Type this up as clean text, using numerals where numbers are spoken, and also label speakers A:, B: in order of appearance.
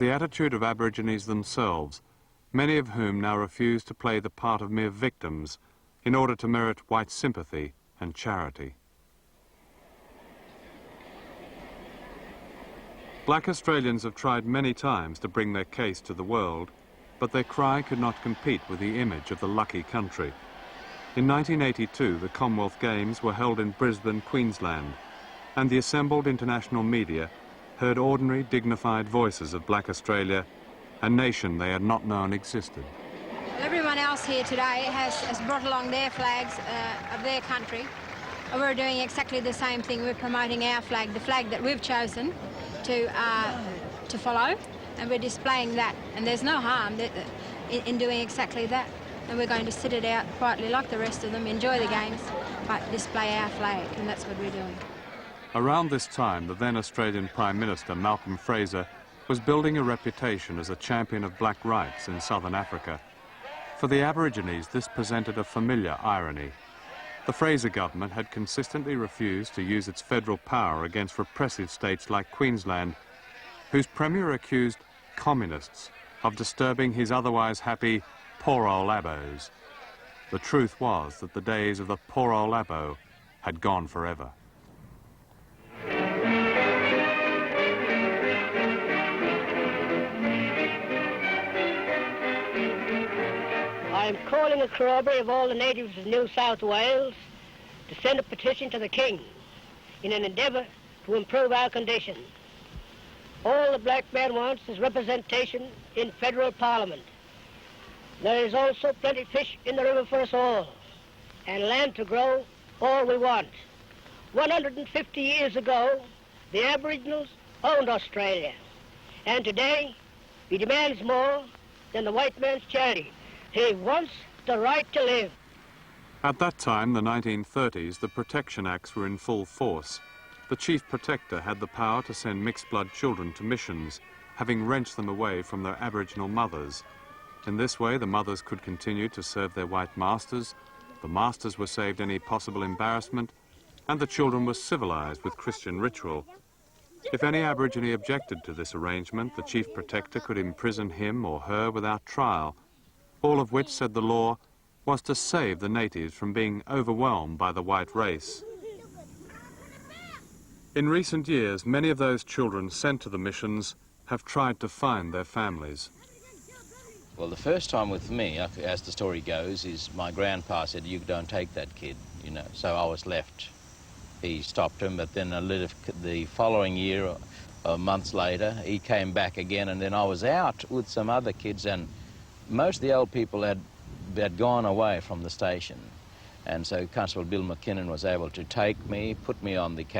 A: The attitude of Aborigines themselves, many of whom now refuse to play the part of mere victims in order to merit white sympathy and charity. Black Australians have tried many times to bring their case to the world, but their cry could not compete with the image of the lucky country. In 1982, the Commonwealth Games were held in Brisbane, Queensland, and the assembled international media heard ordinary, dignified voices of Black Australia, a nation they had not known existed.
B: Well, everyone else here today has brought along their flags of their country. We're doing exactly the same thing. We're promoting our flag, the flag that we've chosen to follow, and we're displaying that. And there's no harm in doing exactly that. And we're going to sit it out quietly like the rest of them, enjoy the games, but display our flag, and that's what we're doing.
A: Around this time, the then Australian Prime Minister, Malcolm Fraser, was building a reputation as a champion of black rights in southern Africa. For the Aborigines, this presented a familiar irony. The Fraser government had consistently refused to use its federal power against repressive states like Queensland, whose Premier accused communists of disturbing his otherwise happy poor old Abos. The truth was that the days of the poor old Abo had gone forever.
C: I'm calling a corroboree of all the natives of New South Wales to send a petition to the King in an endeavour to improve our condition. All the black man wants is representation in federal parliament. There is also plenty of fish in the river for us all, and land to grow all we want. 150 years ago, the Aboriginals owned Australia, and today he demands more than the white man's charity. He wants the right to live.
A: At that time, the 1930s, the Protection Acts were in full force. The Chief Protector had the power to send mixed-blood children to missions, having wrenched them away from their Aboriginal mothers. In this way, the mothers could continue to serve their white masters, the masters were saved any possible embarrassment, and the children were civilized with Christian ritual. If any Aborigine objected to this arrangement, the Chief Protector could imprison him or her without trial, all of which, said the law, was to save the natives from being overwhelmed by the white race. In recent years, many of those children sent to the missions have tried to find their families.
D: Well, the first time with me, as the story goes, is my grandpa said, "You don't take that kid," you know, so I was left. He stopped him, but then the following year, months later, he came back again, and then I was out with some other kids, and most of the old people had gone away from the station. And so Constable Bill McKinnon was able to take me, put me on the